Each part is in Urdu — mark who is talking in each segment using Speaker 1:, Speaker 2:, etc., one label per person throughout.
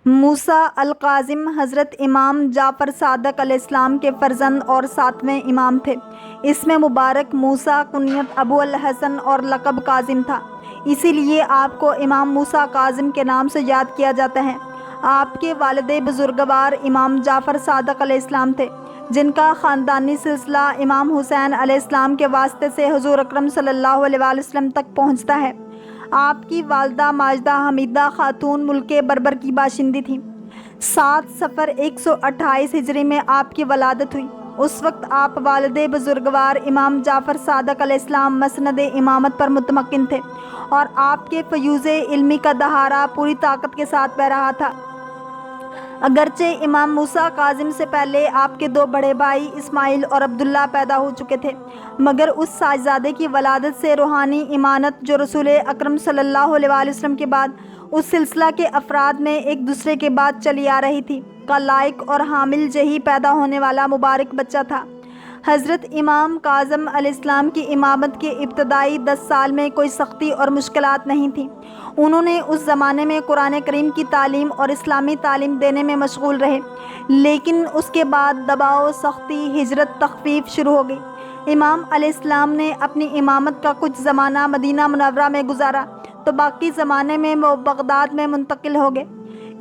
Speaker 1: موسیٰ القاظم حضرت امام جعفر صادق علیہ السلام کے فرزند اور 7ویں امام تھے۔ اس میں مبارک موسیٰ کنیت ابو الحسن اور لقب کاظم تھا، اسی لیے آپ کو امام موسیٰ کاظم کے نام سے یاد کیا جاتا ہے۔ آپ کے والد بزرگوار امام جعفر صادق علیہ السلام تھے، جن کا خاندانی سلسلہ امام حسین علیہ السلام کے واسطے سے حضور اکرم صلی اللہ علیہ وآلہ وسلم تک پہنچتا ہے۔ آپ کی والدہ ماجدہ حمیدہ خاتون ملک بربر کی باشندی تھیں۔ 7 صفر 128 ہجری میں آپ کی ولادت ہوئی۔ اس وقت آپ والد بزرگوار امام جعفر صادق علیہ السلام مسند امامت پر متمکن تھے اور آپ کے فیوض علمی کا دہارا پوری طاقت کے ساتھ بہہ رہا تھا۔ اگرچہ امام موسیٰ کاظم سے پہلے آپ کے 2 بڑے بھائی اسماعیل اور عبداللہ پیدا ہو چکے تھے، مگر اس صاحبزادے کی ولادت سے روحانی امانت جو رسول اکرم صلی اللہ علیہ وآلہ وسلم کے بعد اس سلسلہ کے افراد میں ایک دوسرے کے بعد چلی آ رہی تھی کا لائق اور حامل جہی پیدا ہونے والا مبارک بچہ تھا۔ حضرت امام کاظم علیہ السلام کی امامت کے ابتدائی 10 سال میں کوئی سختی اور مشکلات نہیں تھیں۔ انہوں نے اس زمانے میں قرآن کریم کی تعلیم اور اسلامی تعلیم دینے میں مشغول رہے، لیکن اس کے بعد دباؤ، سختی، ہجرت، تخفیف شروع ہو گئی۔ امام علیہ السلام نے اپنی امامت کا کچھ زمانہ مدینہ منورہ میں گزارا تو باقی زمانے میں وہ بغداد میں منتقل ہو گئے۔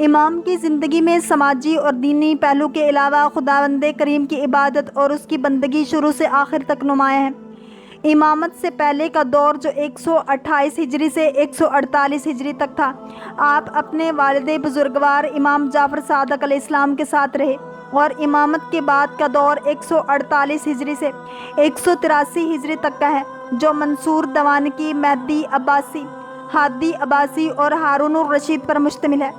Speaker 1: امام کی زندگی میں سماجی اور دینی پہلو کے علاوہ خداوند کریم کی عبادت اور اس کی بندگی شروع سے آخر تک نمایاں ہے۔ امامت سے پہلے کا دور جو 128 ہجری سے 148 ہجری تک تھا، آپ اپنے والد بزرگوار امام جعفر صادق علیہ السلام کے ساتھ رہے، اور امامت کے بعد کا دور 148 ہجری سے 183 ہجری تک کا ہے، جو منصور دوانکی، مہدی عباسی، ہادی عباسی اور ہارون الرشید پر مشتمل ہے۔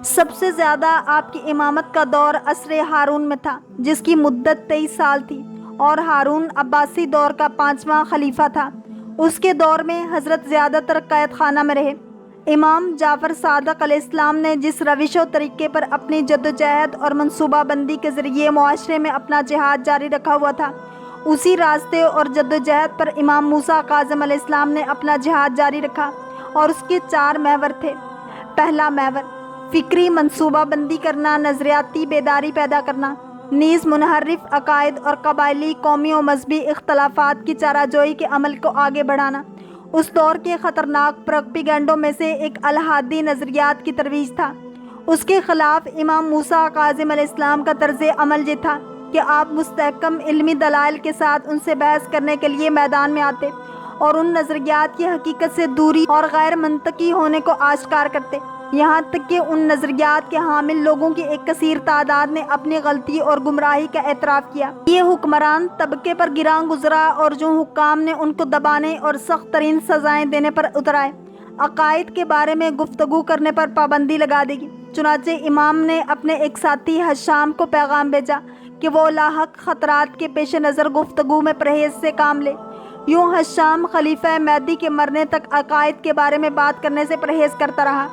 Speaker 1: سب سے زیادہ آپ کی امامت کا دور عصر ہارون میں تھا، جس کی مدت 23 سال تھی، اور ہارون عباسی دور کا 5واں خلیفہ تھا۔ اس کے دور میں حضرت زیادہ تر قید خانہ میں رہے۔ امام جعفر صادق علیہ السلام نے جس روش و طریقے پر اپنی جدوجہد اور منصوبہ بندی کے ذریعے معاشرے میں اپنا جہاد جاری رکھا ہوا تھا، اسی راستے اور جدوجہد پر امام موسیٰ کاظم علیہ السلام نے اپنا جہاد جاری رکھا، اور اس کے 4 محور تھے۔ پہلا محور فکری منصوبہ بندی کرنا، نظریاتی بیداری پیدا کرنا، نیز منحرف عقائد اور قبائلی، قومی و مذہبی اختلافات کی چارہ جوئی کے عمل کو آگے بڑھانا۔ اس دور کے خطرناک پروپیگنڈوں میں سے ایک الحادی نظریات کی ترویج تھا۔ اس کے خلاف امام موسیٰ کاظم علیہ السلام کا طرز عمل یہ تھا کہ آپ مستحکم علمی دلائل کے ساتھ ان سے بحث کرنے کے لیے میدان میں آتے اور ان نظریات کی حقیقت سے دوری اور غیر منطقی ہونے کو آشکار کرتے، یہاں تک کہ ان نظریات کے حامل لوگوں کی ایک کثیر تعداد نے اپنی غلطی اور گمراہی کا اعتراف کیا۔ یہ حکمران طبقے پر گراں گزرا اور جو حکام نے ان کو دبانے اور سخت ترین سزائیں دینے پر اتر آئے، عقائد کے بارے میں گفتگو کرنے پر پابندی لگا دی گئی۔ چنانچہ امام نے اپنے ایک ساتھی حشام کو پیغام بھیجا کہ وہ لاحق خطرات کے پیش نظر گفتگو میں پرہیز سے کام لے۔ یوں حشام خلیفہ مہدی کے مرنے تک عقائد کے بارے میں بات کرنے سے پرہیز کرتا رہا۔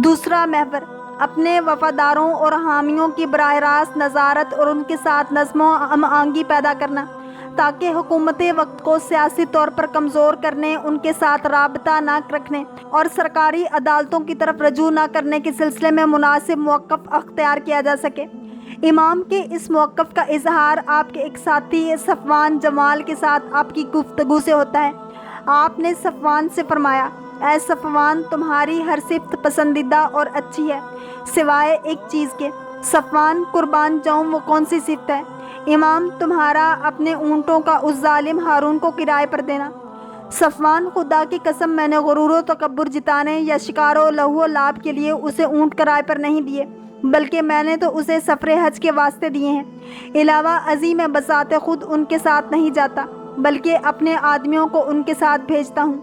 Speaker 1: دوسرا محور اپنے وفاداروں اور حامیوں کی براہ راست نظارت اور ان کے ساتھ نظم و ہم آہنگی پیدا کرنا، تاکہ حکومت وقت کو سیاسی طور پر کمزور کرنے، ان کے ساتھ رابطہ نہ رکھنے اور سرکاری عدالتوں کی طرف رجوع نہ کرنے کے سلسلے میں مناسب موقف اختیار کیا جا سکے۔ امام کے اس موقف کا اظہار آپ کے ایک ساتھی صفوان جمال کے ساتھ آپ کی گفتگو سے ہوتا ہے۔ آپ نے صفوان سے فرمایا، اے صفوان، تمہاری ہر صفت پسندیدہ اور اچھی ہے سوائے ایک چیز کے۔ صفوان، قربان جاؤں، وہ کون سی صفت ہے؟ امام، تمہارا اپنے اونٹوں کا اس ظالم ہارون کو کرائے پر دینا۔ صفوان، خدا کی قسم، میں نے غرور و تکبر جتانے یا شکار و لہو و لعب کے لیے اسے اونٹ کرائے پر نہیں دیے، بلکہ میں نے تو اسے سفر حج کے واسطے دیے ہیں۔ علاوہ ازیں میں بذات خود ان کے ساتھ نہیں جاتا، بلکہ اپنے آدمیوں کو ان کے ساتھ بھیجتا ہوں۔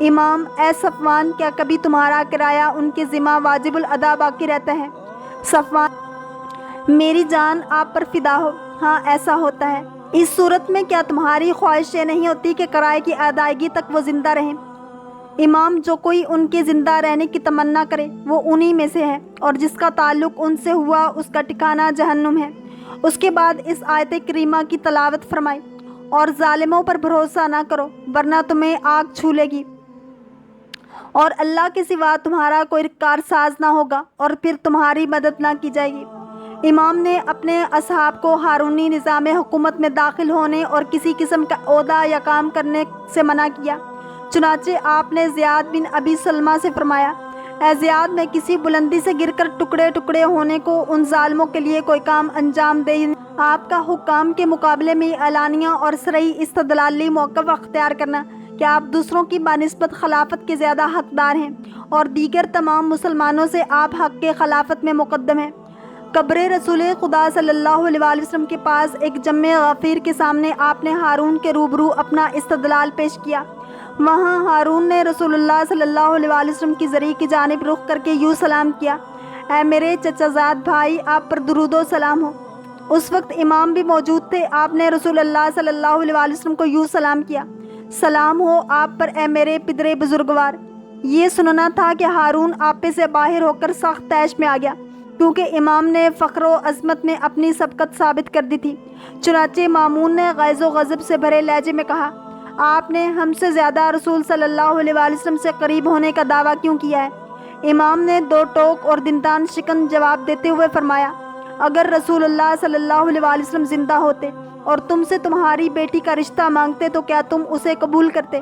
Speaker 1: امام، اے صفوان، کیا کبھی تمہارا کرایہ ان کے ذمہ واجب الادا باقی رہتا ہے؟ صفوان، میری جان آپ پر فدا ہو، ہاں ایسا ہوتا ہے۔ اس صورت میں کیا تمہاری خواہش یہ نہیں ہوتی کہ کرائے کی ادائیگی تک وہ زندہ رہیں؟ امام، جو کوئی ان کے زندہ رہنے کی تمنا کرے وہ انہی میں سے ہے، اور جس کا تعلق ان سے ہوا اس کا ٹھکانہ جہنم ہے۔ اس کے بعد اس آیت کریمہ کی تلاوت فرمائی، اور ظالموں پر بھروسہ نہ کرو ورنہ تمہیں آگ چھو لے گی، اور اللہ کے سوا تمہارا کوئی کارساز نہ ہوگا اور پھر تمہاری مدد نہ کی جائے گی۔ امام نے اپنے اصحاب کو ہارونی نظام حکومت میں داخل ہونے اور کسی قسم کا عہدہ یا کام کرنے سے منع کیا۔ چنانچہ آپ نے زیاد بن ابی سلمہ سے فرمایا، اے زیاد، میں کسی بلندی سے گر کر ٹکڑے ٹکڑے ہونے کو ان ظالموں کے لیے کوئی کام انجام دے۔ آپ کا حکام کے مقابلے میں اعلانیہ اور صریح استدلالی موقف اختیار کرنا کہ آپ دوسروں کی بنسبت خلافت کے زیادہ حقدار ہیں اور دیگر تمام مسلمانوں سے آپ حق کے خلافت میں مقدم ہیں۔ قبر رسول خدا صلی اللہ علیہ وسلم کے پاس ایک جمع غفیر کے سامنے آپ نے ہارون کے روبرو اپنا استدلال پیش کیا۔ وہاں ہارون نے رسول اللہ صلی اللہ علیہ وسلم کی زری کی جانب رخ کر کے یوں سلام کیا، اے میرے چچا زاد بھائی، آپ پر درود و سلام ہو۔ اس وقت امام بھی موجود تھے۔ آپ نے رسول اللہ صلی اللہ علیہ وسلم کو یوں سلام کیا، سلام ہو آپ پر اے میرے پدرے بزرگوار۔ یہ سننا تھا کہ ہارون آپے سے باہر ہو کر سخت طیش میں آ گیا، کیونکہ امام نے فخر و عظمت میں اپنی سبقت ثابت کر دی تھی۔ چنانچہ مامون نے غیظ و غضب سے بھرے لہجے میں کہا، آپ نے ہم سے زیادہ رسول صلی اللہ علیہ وسلم سے قریب ہونے کا دعویٰ کیوں کیا ہے؟ امام نے دو ٹوک اور دندان شکن جواب دیتے ہوئے فرمایا، اگر رسول اللہ صلی اللہ علیہ وسلم زندہ ہوتے اور تم سے تمہاری بیٹی کا رشتہ مانگتے تو کیا تم اسے قبول کرتے؟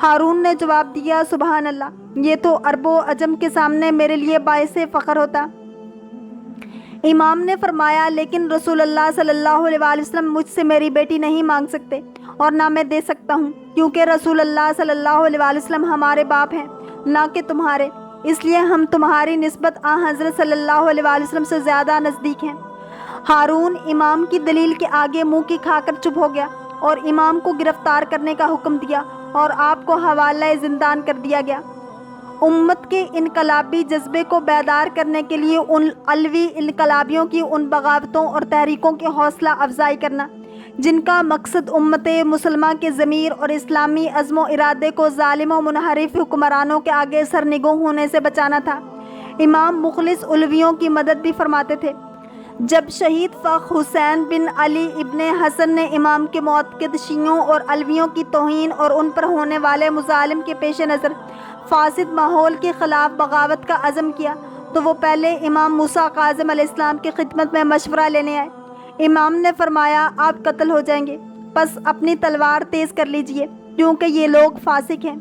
Speaker 1: ہارون نے جواب دیا، سبحان اللہ، یہ تو عرب و عجم کے سامنے میرے لیے باعث فخر ہوتا۔ امام نے فرمایا، لیکن رسول اللہ صلی اللہ علیہ وسلم مجھ سے میری بیٹی نہیں مانگ سکتے اور نہ میں دے سکتا ہوں، کیونکہ رسول اللہ صلی اللہ علیہ وسلم ہمارے باپ ہیں نہ کہ تمہارے، اس لیے ہم تمہاری نسبت حضرت صلی اللہ علیہ وسلم سے زیادہ نزدیک ہیں۔ ہارون امام کی دلیل کے آگے منہ کی کھا کر چپ ہو گیا اور امام کو گرفتار کرنے کا حکم دیا اور آپ کو حوالہ زندان کر دیا گیا۔ امت کے انقلابی جذبے کو بیدار کرنے کے لیے ان علوی انقلابیوں کی ان بغاوتوں اور تحریکوں کی حوصلہ افزائی کرنا جن کا مقصد امت مسلمہ کے ضمیر اور اسلامی عزم و ارادے کو ظالم و منحرف حکمرانوں کے آگے سرنگوں ہونے سے بچانا تھا۔ امام مخلص علویوں کی مدد بھی فرماتے تھے۔ جب شہید فخر حسین بن علی ابن حسن نے امام کے معتقد شیعوں اور علویوں کی توہین اور ان پر ہونے والے مظالم کے پیش نظر فاسد ماحول کے خلاف بغاوت کا عزم کیا تو وہ پہلے امام موسیٰ کاظم علیہ السلام کی خدمت میں مشورہ لینے آئے۔ امام نے فرمایا، آپ قتل ہو جائیں گے، بس اپنی تلوار تیز کر لیجئے کیونکہ یہ لوگ فاسق ہیں۔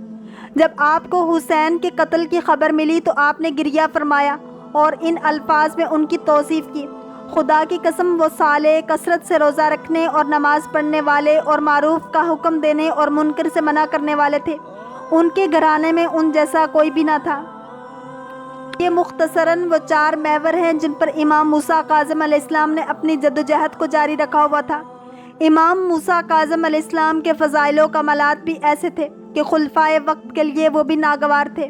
Speaker 1: جب آپ کو حسین کے قتل کی خبر ملی تو آپ نے گریہ فرمایا اور ان الفاظ میں ان کی توصیف کی، خدا کی قسم وہ صالح، کثرت سے روزہ رکھنے اور نماز پڑھنے والے اور معروف کا حکم دینے اور منکر سے منع کرنے والے تھے، ان کے گھرانے میں ان جیسا کوئی بھی نہ تھا۔ یہ مختصراً وہ چار محور ہیں جن پر امام موسیٰ کاظم علیہ السلام نے اپنی جدوجہد کو جاری رکھا ہوا تھا۔ امام موسیٰ کاظم علیہ السلام کے فضائل و کمالات بھی ایسے تھے کہ خلفائے وقت کے لیے وہ بھی ناگوار تھے۔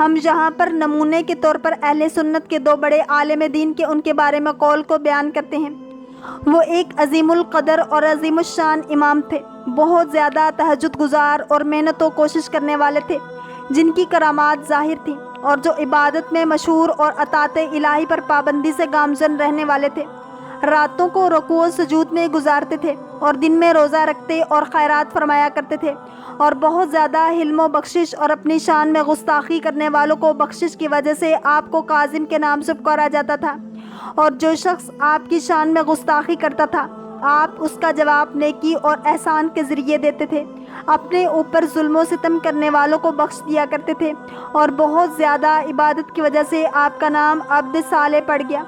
Speaker 1: ہم یہاں پر نمونے کے طور پر اہل سنت کے دو بڑے عالم دین کے ان کے بارے میں قول کو بیان کرتے ہیں۔ وہ ایک عظیم القدر اور عظیم الشان امام تھے، بہت زیادہ تہجد گزار اور محنت و کوشش کرنے والے تھے، جن کی کرامات ظاہر تھیں اور جو عبادت میں مشہور اور اطاعت الہی پر پابندی سے گامزن رہنے والے تھے۔ راتوں کو رکوع و سجود میں گزارتے تھے اور دن میں روزہ رکھتے اور خیرات فرمایا کرتے تھے، اور بہت زیادہ حلم و بخشش اور اپنی شان میں گستاخی کرنے والوں کو بخشش کی وجہ سے آپ کو کاظم کے نام سے پکارا جاتا تھا، اور جو شخص آپ کی شان میں گستاخی کرتا تھا آپ اس کا جواب نیکی اور احسان کے ذریعے دیتے تھے، اپنے اوپر ظلم و ستم کرنے والوں کو بخش دیا کرتے تھے، اور بہت زیادہ عبادت کی وجہ سے آپ کا نام عبد صالح پڑ گیا،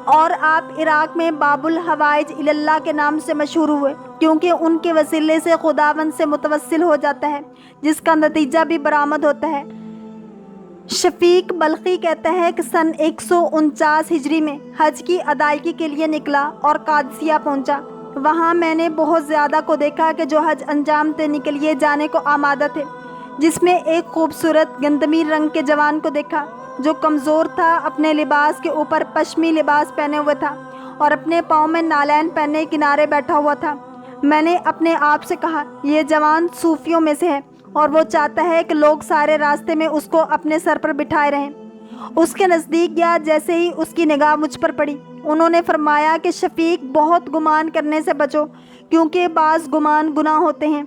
Speaker 1: اور آپ عراق میں باب الحوائج اللہ کے نام سے مشہور ہوئے، کیونکہ ان کے وسیلے سے خداوند سے متوسل ہو جاتا ہے، جس کا نتیجہ بھی برآمد ہوتا ہے۔ شفیق بلخی کہتا ہے کہ سن 149 ہجری میں حج کی ادائیگی کے لیے نکلا اور قادسیہ پہنچا۔ وہاں میں نے بہت زیادہ کو دیکھا کہ جو حج انجام دینے کے لیے جانے کو آمادہ تھے، جس میں ایک خوبصورت گندمی رنگ کے جوان کو دیکھا جو کمزور تھا، اپنے لباس کے اوپر پشمی لباس پہنے ہوئے تھا اور اپنے پاؤں میں نالین پہنے کنارے بیٹھا ہوا تھا۔ میں نے اپنے آپ سے کہا، یہ جوان صوفیوں میں سے ہے اور وہ چاہتا ہے کہ لوگ سارے راستے میں اس کو اپنے سر پر بٹھائے رہیں۔ اس کے نزدیک گیا، جیسے ہی اس کی نگاہ مجھ پر پڑی، انہوں نے فرمایا کہ شفیق، بہت گمان کرنے سے بچو، کیونکہ بعض گمان گناہ ہوتے ہیں۔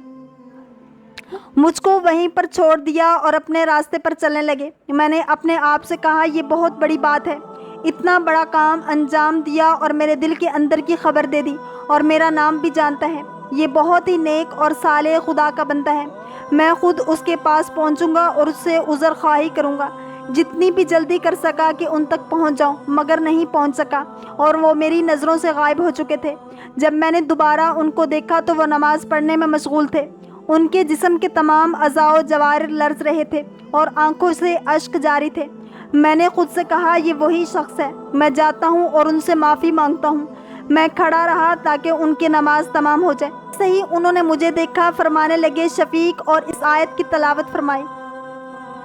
Speaker 1: مجھ کو وہیں پر چھوڑ دیا اور اپنے راستے پر چلنے لگے۔ میں نے اپنے آپ سے کہا یہ بہت بڑی بات ہے، اتنا بڑا کام انجام دیا اور میرے دل کے اندر کی خبر دے دی اور میرا نام بھی جانتا ہے۔ یہ بہت ہی نیک اور صالح خدا کا بندہ ہے۔ میں خود اس کے پاس پہنچوں گا اور اس سے عذر خواہی کروں گا۔ جتنی بھی جلدی کر سکا کہ ان تک پہنچ جاؤں، مگر نہیں پہنچ سکا اور وہ میری نظروں سے غائب ہو چکے تھے۔ جب میں نے دوبارہ ان کو دیکھا تو وہ نماز پڑھنے میں مشغول تھے۔ ان کے جسم کے تمام اعضاء و جوارح لرز رہے تھے اور آنکھوں سے اشک جاری تھے۔ میں نے خود سے کہا یہ وہی شخص ہے۔ میں جاتا ہوں اور ان سے معافی مانگتا ہوں۔ میں کھڑا رہا تاکہ ان کی نماز تمام ہو جائے۔ صحیح انہوں نے مجھے دیکھا، فرمانے لگے شفیق، اور اس آیت کی تلاوت فرمائی،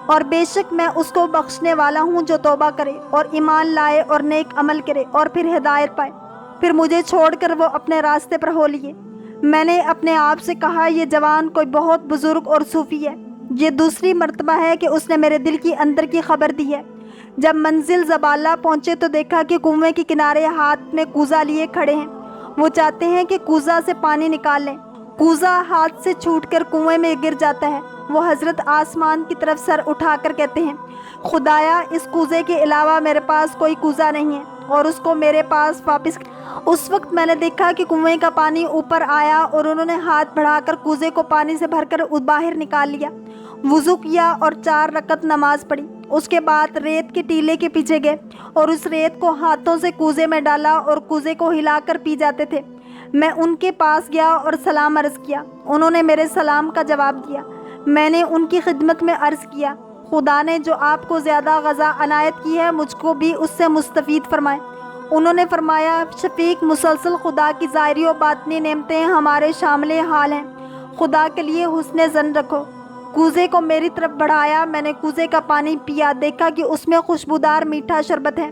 Speaker 1: اور بے شک میں اس کو بخشنے والا ہوں جو توبہ کرے اور ایمان لائے اور نیک عمل کرے اور پھر ہدایت پائے۔ پھر مجھے چھوڑ کر وہ اپنے راستے پر ہو لیے۔ میں نے اپنے آپ سے کہا یہ جوان کوئی بہت بزرگ اور صوفی ہے۔ یہ دوسری مرتبہ ہے کہ اس نے میرے دل کی اندر کی خبر دی ہے۔ جب منزل زبالہ پہنچے تو دیکھا کہ کنویں کے کنارے ہاتھ میں کوزہ لیے کھڑے ہیں۔ وہ چاہتے ہیں کہ کوزہ سے پانی نکال لیں۔ کوزہ ہاتھ سے چھوٹ کر کنویں میں گر جاتا ہے۔ وہ حضرت آسمان کی طرف سر اٹھا کر کہتے ہیں خدایا اس کوزے کے علاوہ میرے پاس کوئی کوزہ نہیں ہے اور اس کو میرے پاس واپس۔ اس وقت میں نے دیکھا کہ کنویں کا پانی اوپر آیا اور انہوں نے ہاتھ بڑھا کر کوزے کو پانی سے بھر کر باہر نکال لیا، وضو کیا اور 4 رکعت نماز پڑھی۔ اس کے بعد ریت کے ٹیلے کے پیچھے گئے اور اس ریت کو ہاتھوں سے کوزے میں ڈالا اور کوزے کو ہلا کر پی جاتے تھے۔ میں ان کے پاس گیا اور سلام عرض کیا۔ انہوں نے میرے سلام کا جواب دیا۔ میں نے ان کی خدمت میں عرض کیا خدا نے جو آپ کو زیادہ غذا عنایت کی ہے مجھ کو بھی اس سے مستفید فرمائے۔ انہوں نے فرمایا شفیق مسلسل خدا کی ظاہری و باطنی نعمتیں ہمارے شامل حال ہیں، خدا کے لیے حسن ظن رکھو۔ کوزے کو میری طرف بڑھایا، میں نے کوزے کا پانی پیا، دیکھا کہ اس میں خوشبودار میٹھا شربت ہے۔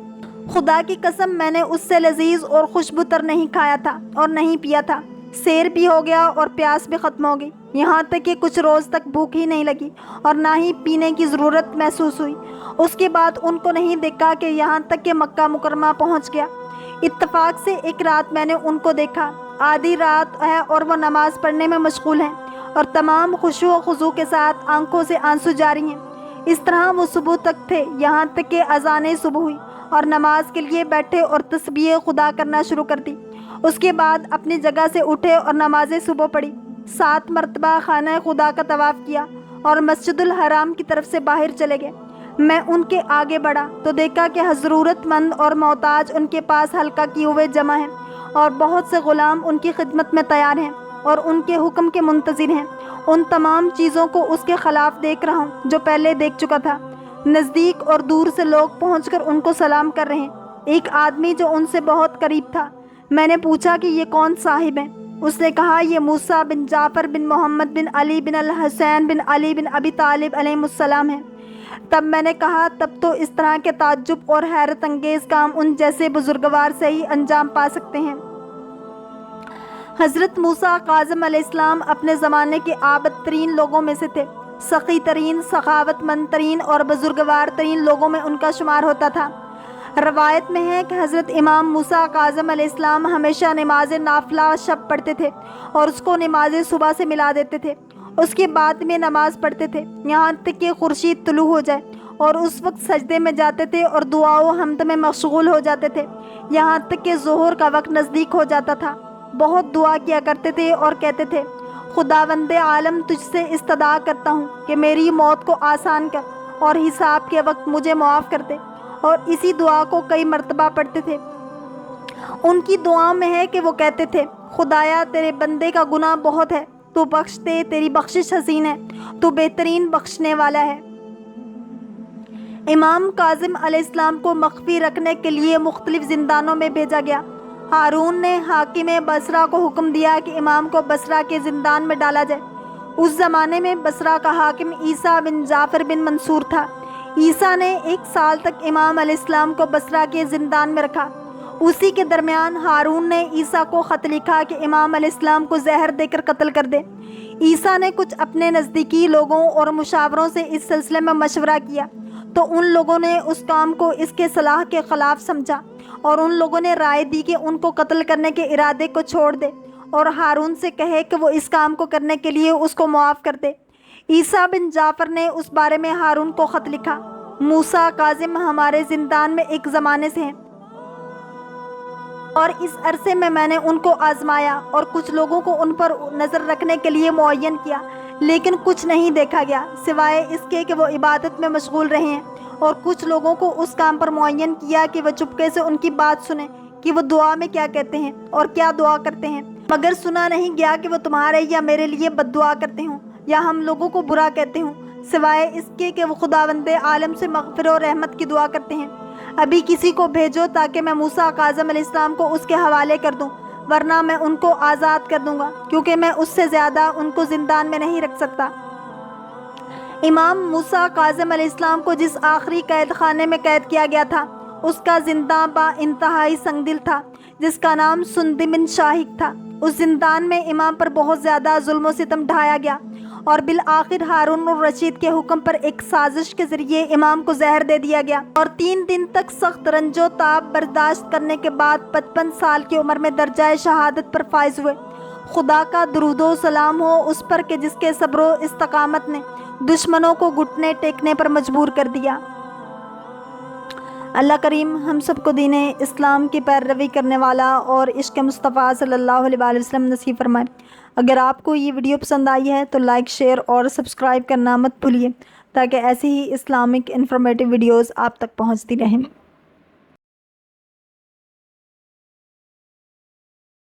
Speaker 1: خدا کی قسم میں نے اس سے لذیذ اور خوشبو تر نہیں کھایا تھا اور نہیں پیا تھا۔ سیر بھی ہو گیا اور پیاس بھی ختم ہو گئی، یہاں تک کہ کچھ روز تک بھوک ہی نہیں لگی اور نہ ہی پینے کی ضرورت محسوس ہوئی۔ اس کے بعد ان کو نہیں دیکھا کہ یہاں تک کہ مکہ مکرمہ پہنچ گیا۔ اتفاق سے ایک رات میں نے ان کو دیکھا، آدھی رات ہے اور وہ نماز پڑھنے میں مشغول ہیں اور تمام خشوع و خضوع کے ساتھ آنکھوں سے آنسو جاری ہیں۔ اس طرح وہ صبح تک تھے، یہاں تک کہ اذان صبح ہوئی اور نماز کے لیے بیٹھے اور تسبیح خدا کرنا شروع کر دی۔ اس کے بعد اپنی جگہ سے اٹھے اور نماز صبح پڑھی، 7 مرتبہ خانہ خدا کا طواف کیا اور مسجد الحرام کی طرف سے باہر چلے گئے۔ میں ان کے آگے بڑھا تو دیکھا کہ ضرورت مند اور محتاج ان کے پاس حلقہ کیے ہوئے جمع ہیں اور بہت سے غلام ان کی خدمت میں تیار ہیں اور ان کے حکم کے منتظر ہیں۔ ان تمام چیزوں کو اس کے خلاف دیکھ رہا ہوں جو پہلے دیکھ چکا تھا۔ نزدیک اور دور سے لوگ پہنچ کر ان کو سلام کر رہے ہیں۔ ایک آدمی جو ان سے بہت قریب تھا، میں نے پوچھا کہ یہ کون صاحب ہیں؟ اس نے کہا یہ موسیٰ بن جعفر بن محمد بن علی بن الحسین بن علی بن ابی طالب علیہ السلام ہیں۔ تب میں نے کہا تب تو اس طرح کے تعجب اور حیرت انگیز کام ان جیسے بزرگوار سے ہی انجام پا سکتے ہیں۔ حضرت موسیٰ کاظم علیہ السلام اپنے زمانے کے عابد ترین لوگوں میں سے تھے۔ سخی ترین، سخاوت مند ترین اور بزرگوار ترین لوگوں میں ان کا شمار ہوتا تھا۔ روایت میں ہے کہ حضرت امام موسیٰ کاظم علیہ السلام ہمیشہ نماز نافلہ شب پڑھتے تھے اور اس کو نماز صبح سے ملا دیتے تھے۔ اس کے بعد میں نماز پڑھتے تھے یہاں تک کہ خورشید طلوع ہو جائے اور اس وقت سجدے میں جاتے تھے اور دعا و حمد میں مشغول ہو جاتے تھے یہاں تک کہ ظہر کا وقت نزدیک ہو جاتا تھا۔ بہت دعا کیا کرتے تھے اور کہتے تھے خداوند عالم تجھ سے استدعا کرتا ہوں کہ میری موت کو آسان کر اور حساب کے وقت مجھے معاف کر دے، اور اسی دعا کو کئی مرتبہ پڑھتے تھے۔ ان کی دعا میں ہے کہ وہ کہتے تھے خدایا تیرے بندے کا گناہ بہت ہے، تو بخش دے، تیری بخشش حسین ہے، تو بہترین بخشنے والا ہے۔ امام کاظم علیہ السلام کو مخفی رکھنے کے لیے مختلف زندانوں میں بھیجا گیا۔ ہارون نے حاکم بصرہ کو حکم دیا کہ امام کو بصرہ کے زندان میں ڈالا جائے۔ اس زمانے میں بصرہ کا حاکم عیسیٰ بن جعفر بن منصور تھا۔ عیسیٰ نے 1 سال تک امام علیہ السلام کو بصرہ کے زندان میں رکھا۔ اسی کے درمیان ہارون نے عیسیٰ کو خط لکھا کہ امام علیہ السلام کو زہر دے کر قتل کر دے۔ عیسیٰ نے کچھ اپنے نزدیکی لوگوں اور مشاوروں سے اس سلسلے میں مشورہ کیا تو ان لوگوں نے اس کام کو اس کے صلاح کے خلاف سمجھا اور ان لوگوں نے رائے دی کہ ان کو قتل کرنے کے ارادے کو چھوڑ دے اور ہارون سے کہے کہ وہ اس کام کو کرنے کے لیے اس کو معاف کر دے۔ عیسیٰ بن جعفر نے اس بارے میں ہارون کو خط لکھا، موسیٰ کاظم ہمارے زندان میں ایک زمانے سے ہیں، اور اس عرصے میں نے ان کو آزمایا اور کچھ لوگوں کو ان پر نظر رکھنے کے لیے معین کیا، لیکن کچھ نہیں دیکھا گیا سوائے اس کے کہ وہ عبادت میں مشغول رہے ہیں، اور کچھ لوگوں کو اس کام پر معین کیا کہ وہ چپکے سے ان کی بات سنیں کہ وہ دعا میں کیا کہتے ہیں اور کیا دعا کرتے ہیں، مگر سنا نہیں گیا کہ وہ تمہارے یا میرے لیے بد دعا کرتے ہوں یا ہم لوگوں کو برا کہتے ہوں، سوائے اس کے کہ وہ خداوند عالم سے مغفرت و رحمت کی دعا کرتے ہیں۔ ابھی کسی کو بھیجو تاکہ میں موسیٰ کاظم علیہ السلام کو اس کے حوالے کر دوں، ورنہ میں ان کو آزاد کر دوں گا، کیونکہ میں اس سے زیادہ ان کو زندان میں نہیں رکھ سکتا۔ امام موسیٰ کاظم علیہ السلام کو جس آخری قید خانے میں قید کیا گیا تھا، اس کا زندہ با انتہائی سنگ دل تھا، جس کا نام سندی بن شاہق تھا۔ اس زندان میں امام پر بہت زیادہ ظلم و ستم ڈھایا گیا، اور بالآخر ہارون الرشید کے حکم پر ایک سازش کے ذریعے امام کو زہر دے دیا گیا، اور 3 دن تک سخت رنج و تعب برداشت کرنے کے بعد 55 سال کی عمر میں درجہ شہادت پر فائز ہوئے۔ خدا کا درود و سلام ہو اس پر کہ جس کے صبر و استقامت نے دشمنوں کو گھٹنے ٹیکنے پر مجبور کر دیا۔ اللہ کریم ہم سب کو دین اسلام کی پیروی کرنے والا اور عشق مصطفیٰ صلی اللہ علیہ وآلہ وسلم نصیب فرمائے۔ اگر آپ کو یہ ویڈیو پسند آئی ہے تو لائک، شیئر اور سبسکرائب کرنا مت بھولیے، تاکہ ایسی ہی اسلامک انفارمیٹیو ویڈیوز آپ تک پہنچتی رہیں۔